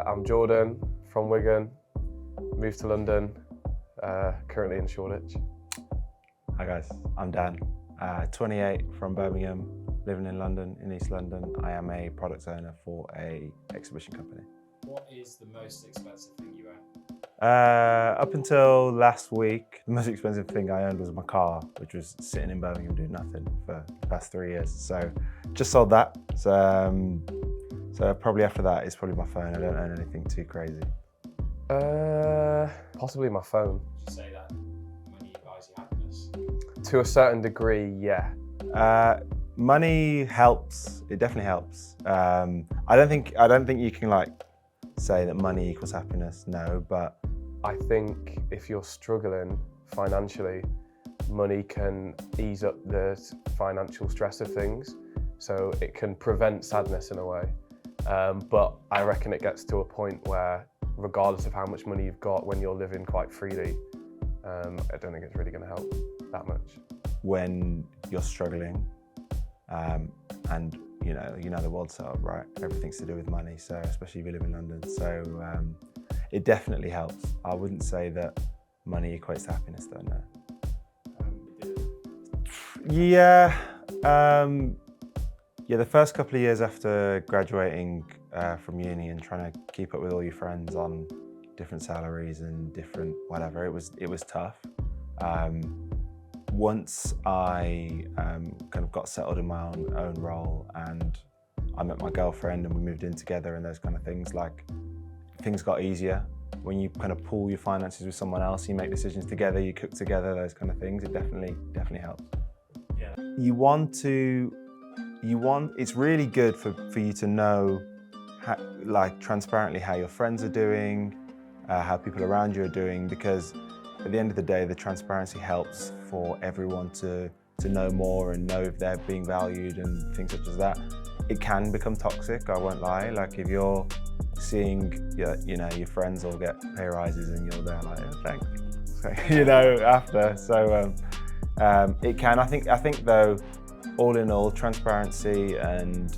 I'm Jordan from Wigan, moved to London, currently in Shoreditch. Hi guys, I'm Dan, 28 from Birmingham, living in London, in East London. I am a product owner for a exhibition company. What is the most expensive thing you own? Up until last week, the most expensive thing I owned was my car, which was sitting in Birmingham doing nothing for the past 3 years. So just sold that. So probably after that, it's probably my phone. I don't own anything too crazy. Possibly my phone. Would you say that money buys you happiness? To a certain degree, yeah. Money helps. It definitely helps. I don't think you can say that money equals happiness. No, but I think if you're struggling financially, money can ease up the financial stress of things. So it can prevent sadness in a way. But I reckon it gets to a point where, regardless of how much money you've got, when you're living quite freely, I don't think it's really going to help that much. When you're struggling, and you know the world's set up, right? Everything's to do with money. So especially if you live in London, so it definitely helps. I wouldn't say that money equates to happiness, though. No. Yeah. Yeah, the first couple of years after graduating from uni and trying to keep up with all your friends on different salaries and different whatever, it was tough. Once I kind of got settled in my own role and I met my girlfriend and we moved in together and those kind of things, things got easier. When you kind of pool your finances with someone else, you make decisions together, you cook together, those kind of things, it definitely helps. Yeah. It's really good for you to know transparently how your friends are doing, how people around you are doing, because at the end of the day, the transparency helps for everyone to know more and know if they're being valued and things such as that. It can become toxic, I won't lie. If you're seeing your friends all get pay rises and you're there like, oh, thanks, after. So it can. I think though, all in all, transparency and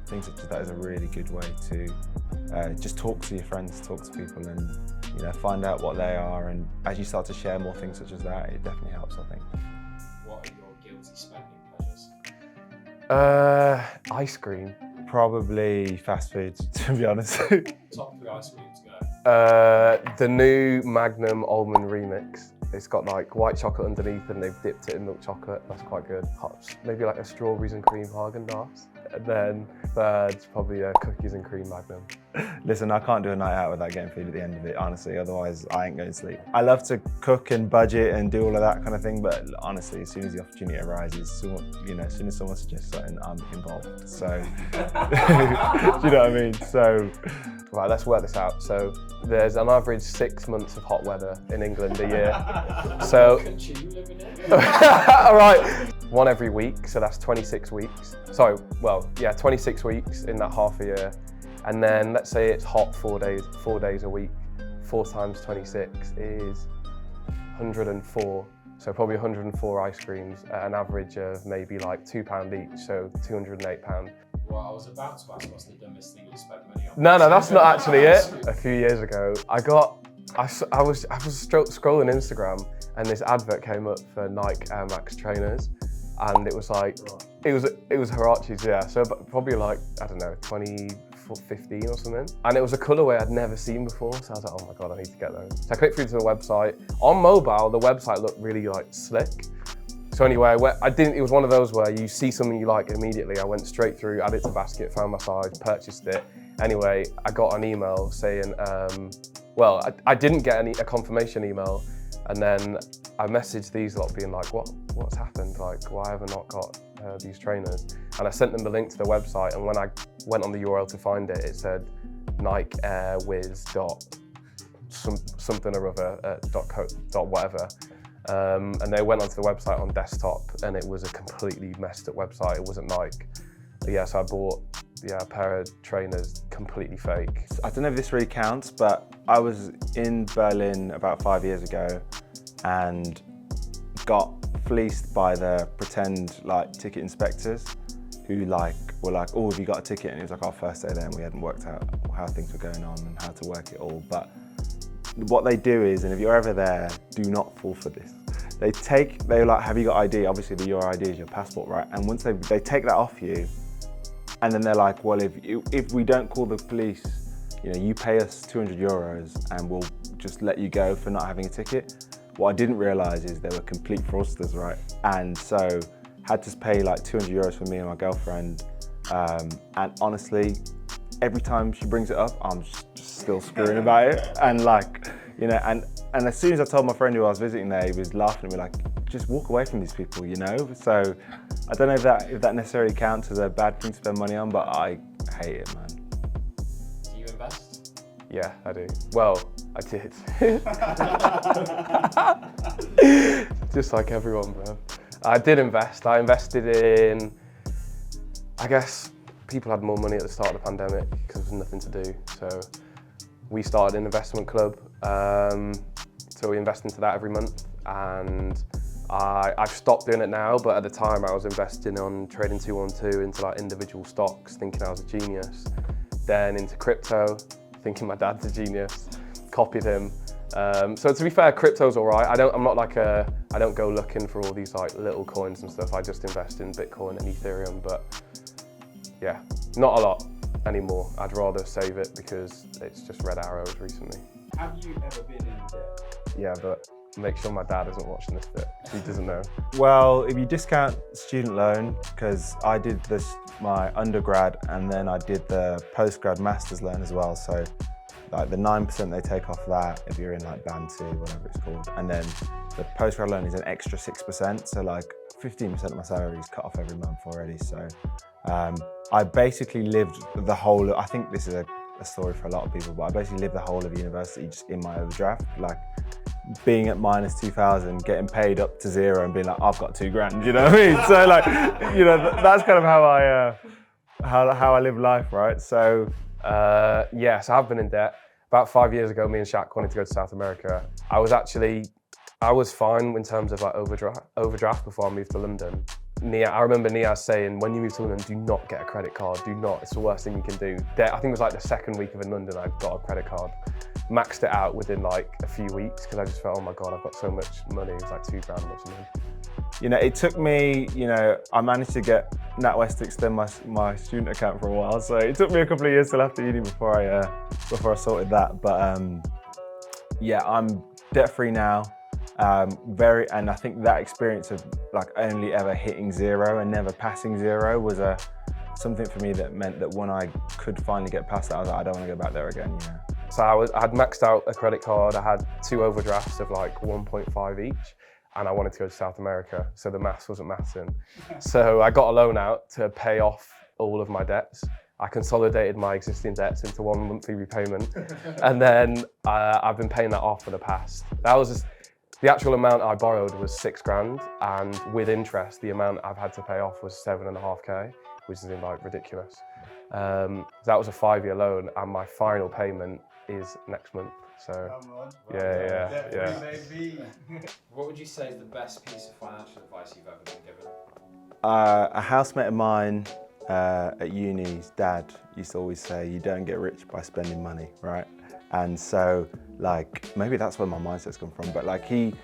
things such as that is a really good way to just talk to your friends, talk to people, and find out what they are. And as you start to share more things such as that, it definitely helps, I think. What are your guilty spending pleasures? Ice cream. Probably fast food, to be honest. Top 3 ice creams, go. The new Magnum Almond Remix. It's got white chocolate underneath and they've dipped it in milk chocolate. That's quite good. Maybe a strawberries and cream Haagen-Dazs. And then third's probably a cookies and cream Magnum. Listen, I can't do a night out without getting food at the end of it, honestly, otherwise I ain't going to sleep. I love to cook and budget and do all of that kind of thing, but honestly, as soon as the opportunity arises, as soon as someone suggests something, I'm involved. So, do you know what I mean? So, right, let's work this out. So there's an average 6 months of hot weather in England a year. So, What country you living in? all right, one every week, so that's 26 weeks. 26 weeks in that half a year. And then let's say it's hot 4 days a week. 4 times 26 is 104. So probably 104 ice creams at an average of maybe £2 each, so £208. Well, I was about to ask what's the dumbest thing you spent money on. No, that's not actually it. A few years ago, I was scrolling Instagram and this advert came up for Nike Air Max trainers, and it was it was Huaraches, yeah. So probably 2015 or something. And it was a colorway I'd never seen before, so I was like, oh my god, I need to get those. So I clicked through to the website. On mobile, the website looked really slick. So anyway, it was one of those where you see something you like immediately. I went straight through, added it to basket, found my size, purchased it. Anyway, I got an email saying, I didn't get a confirmation email, and then I messaged these lot being like, what's happened? Why have I not got these trainers? And I sent them the link to the website, and when I went on the URL to find it, it said Nike Air Wiz something or other dot whatever. And they went onto the website on desktop, and it was a completely messed up website. It wasn't Nike. But yeah, so I bought a pair of trainers completely fake. I don't know if this really counts, but I was in Berlin about 5 years ago and got fleeced by the pretend ticket inspectors. who like were like, oh, have you got a ticket? And it was like our first day there and we hadn't worked out how things were going on and how to work it all. But what they do is, and if you're ever there, do not fall for this. They're like, have you got ID? Obviously your ID is your passport, right? And once they take that off you, and then they're like, well, if we don't call the police, you know, you pay us 200 euros and we'll just let you go for not having a ticket. What I didn't realize is they were complete fraudsters, right? And so had to pay like 200 euros for me and my girlfriend. And honestly, every time she brings it up, I'm just still screwing about it. And like, you know, and as soon as I told my friend who I was visiting there, he was laughing at me like, just walk away from these people, you know? So I don't know if that necessarily counts as a bad thing to spend money on, but I hate it, man. Do you invest? Yeah, I do. Well, I did. Just like everyone, man. I did invest. I invested in, I guess, people had more money at the start of the pandemic because there was nothing to do. So we started an investment club. So we invest into that every month. And I've stopped doing it now, but at the time I was investing on trading 212 into like individual stocks, thinking I was a genius. Then into crypto, thinking my dad's a genius. Copied him. So to be fair, crypto's all right. I don't go looking for all these like little coins and stuff. I just invest in Bitcoin and Ethereum, but yeah, not a lot anymore. I'd rather save it because it's just red arrows recently. Have you ever been in debt? Yeah, but make sure my dad isn't watching this bit. He doesn't know. Well, if you discount student loan, because I did my undergrad and then I did the postgrad master's loan as well. So like the 9% they take off that if you're in like band 2, whatever it's called. And then the postgrad loan is an extra 6%. So like 15% of my salary is cut off every month already. So I basically lived the whole, I think this is a story for a lot of people, but I basically lived the whole of university just in my overdraft. Like being at minus 2,000, getting paid up to zero and being like, I've got $2,000, you know what I mean? So like, you know, that's kind of how I live life, right? So yes, I've been in debt. About 5 years ago, me and Shaq wanted to go to South America. I was fine in terms of like overdraft before I moved to London. I remember Niaz saying, when you move to London, do not get a credit card, do not, it's the worst thing you can do. I think it was like the second week of in London, I got a credit card. Maxed it out within like a few weeks because I just felt, oh my God, I've got so much money, it was like $2,000 or something. You know, it took me, you know, I managed to get NatWest to extend my student account for a while, so it took me a couple of years till after uni before I sorted that. But yeah, I'm debt-free now. And I think that experience of like only ever hitting zero and never passing zero was something for me that meant that when I could finally get past that, I was like, I don't want to go back there again, you know. So I had maxed out a credit card. I had 2 overdrafts of like 1.5 each, and I wanted to go to South America, so the maths wasn't mathsing. So I got a loan out to pay off all of my debts. I consolidated my existing debts into one monthly repayment, and then I've been paying that off for the past. That was just, the actual amount I borrowed was $6,000, and with interest, the amount I've had to pay off was 7.5K, which is like ridiculous. That was a 5-year loan, and my final payment is next month. So yeah. What would you say is the best piece of financial advice you've ever been given? A housemate of mine at uni's dad used to always say, you don't get rich by spending money, right? And so like, maybe that's where my mindset's come from, but like it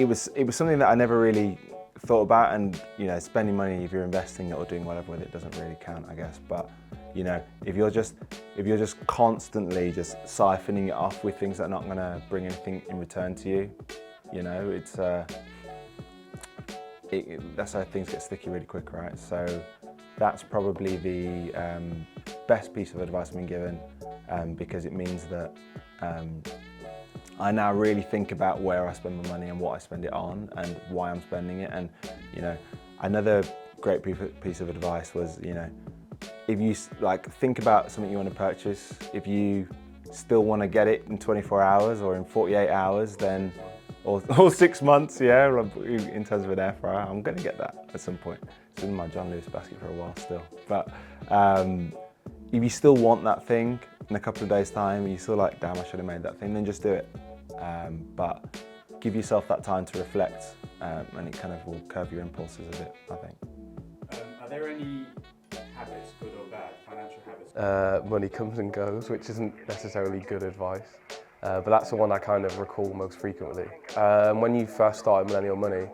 was something that I never really thought about. And you know, spending money, if you're investing it or doing whatever with it, doesn't really count, I guess. But you know, if you're just constantly just siphoning it off with things that are not gonna bring anything in return to you, you know, it's that's how things get sticky really quick, right? So that's probably the best piece of advice I've been given, because it means that I now really think about where I spend my money and what I spend it on and why I'm spending it. And you know, another great piece of advice was, you know, if you like think about something you want to purchase, if you still want to get it in 24 hours or in 48 hours, then or 6 months, yeah, in terms of an air fryer, I'm going to get that at some point. It's in my John Lewis basket for a while still. But if you still want that thing in a couple of days' time, and you still like, damn, I should have made that thing, then just do it. But give yourself that time to reflect, and it kind of will curb your impulses a bit, I think. there any habits, good or bad, financial habits? Money comes and goes, which isn't necessarily good advice, but that's the one I kind of recall most frequently. When you first started Millennial Money,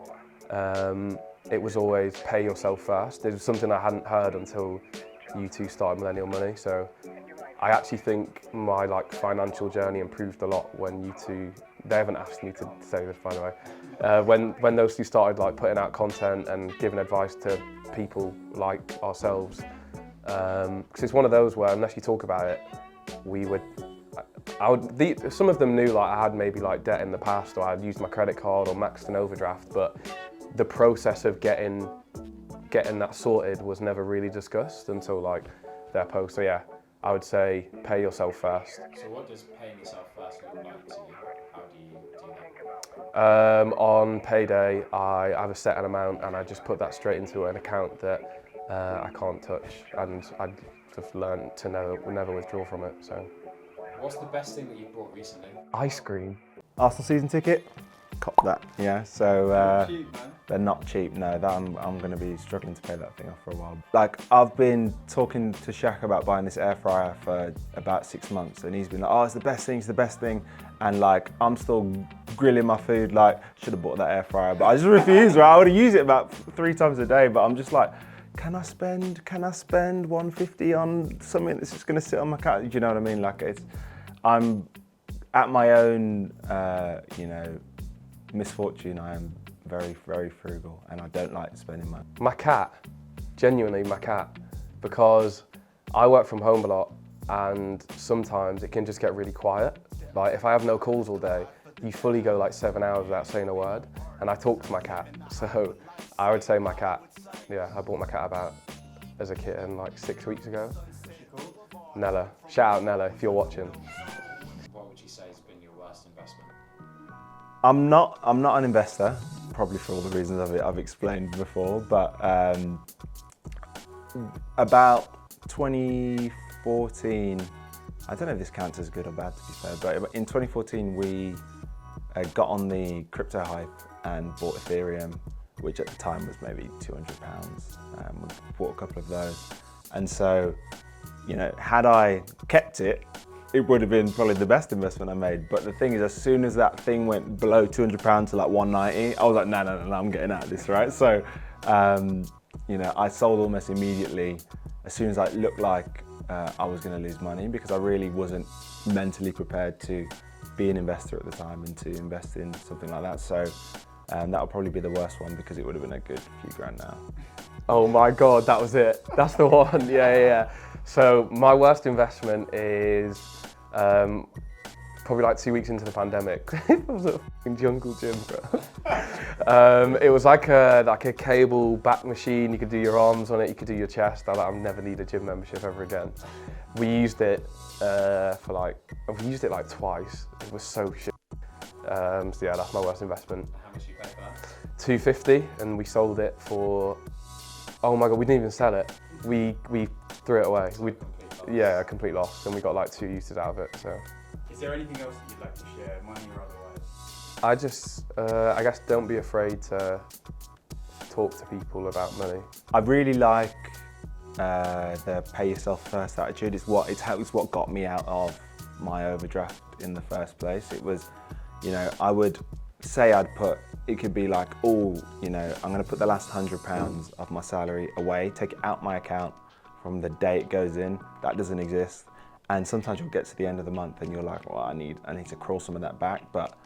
it was always pay yourself first. It was something I hadn't heard until you two started Millennial Money. So I actually think my financial journey improved a lot when you two, they haven't asked me to say this by the way, when those two started putting out content and giving advice to people like ourselves. Because it's one of those where unless you talk about it, some of them knew I had maybe debt in the past, or I'd used my credit card or maxed an overdraft, but the process of getting that sorted was never really discussed until their post. So yeah, I would say pay yourself first. So what does paying yourself first look like to you? How do you do that? On payday, I have a set amount and I just put that straight into an account that I can't touch, and I've just learned to never withdraw from it. So, what's the best thing that you've bought recently? ice cream. Arsenal season ticket, cop that. Yeah, so Cheap, man. they're not cheap. No, that I'm going to be struggling to pay that thing off for a while. I've been talking to Shaq about buying this air fryer for about 6 months, and he's been like, "Oh, it's the best thing. It's the best thing." And I'm still grilling my food. Should have bought that air fryer, but I just refuse. Right, I would use it about 3 times a day, but I'm just like, can I spend 150 on something that's just going to sit on my couch? Do you know what I mean? I'm at my own, misfortune. I am very, very frugal, and I don't like spending money. My cat, genuinely my cat, because I work from home a lot, and sometimes it can just get really quiet. If I have no calls all day, you fully go 7 hours without saying a word, and I talk to my cat. So I would say my cat. Yeah, I bought my cat about as a kitten 6 weeks ago. Nella. Shout out Nella if you're watching. What would you say has been your worst investment? I'm not an investor, probably for all the reasons I've explained before, but about 2014, I don't know if this counts as good or bad to be fair, but in 2014 we got on the crypto hype and bought Ethereum, which at the time was maybe £200. We bought a couple of those. And so, had I kept it, it would have been probably the best investment I made. But the thing is, as soon as that thing went below £200 to 190, I was like, no, I'm getting out of this, right? So, I sold almost immediately as soon as it looked like I was going to lose money, because I really wasn't mentally prepared to be an investor at the time and to invest in something like that. So that would probably be the worst one, because it would have been a good few grand now. Oh my God, that was it. That's the one. Yeah. So my worst investment is probably 2 weeks into the pandemic. It was a fucking jungle gym, bro. It was like a cable back machine. You could do your arms on it, you could do your chest. I'll never need a gym membership ever again. We used it we used it twice. It was so shit. So yeah, that's my worst investment. How much you pay for that? $250, and we sold it for, oh my God, we didn't even sell it. We threw it away. Yeah, a complete loss, and we got 2 uses out of it. So. Is there anything else that you'd like to share, money or otherwise? I just, I guess, don't be afraid to talk to people about money. I really like the pay yourself first attitude. It's what got me out of my overdraft in the first place. It was, I would say it could be I'm going to put the last £100 of my salary away, take it out my account from the day it goes in. That doesn't exist. And sometimes you'll get to the end of the month and you're like, well, I need to crawl some of that back. But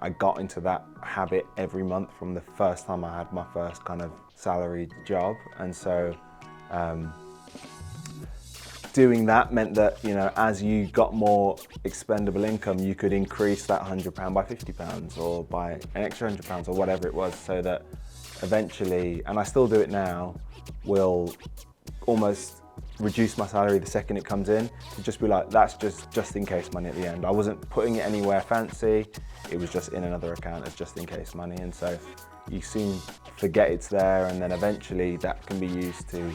I got into that habit every month from the first time I had my first kind of salaried job. And so doing that meant that, as you got more expendable income, you could increase that £100 by £50 or by an extra £100 or whatever it was, so that eventually, and I still do it now, will almost reduce my salary the second it comes in, to just be that's just in case money at the end. I wasn't putting it anywhere fancy, it was just in another account as just in case money. And so you soon forget it's there, and then eventually that can be used to,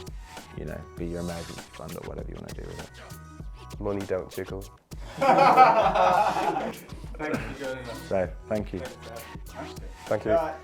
be your emergency fund or whatever you want to do with it. Money don't jiggle. Thank you for joining us. So, thank you. Thank you. Right.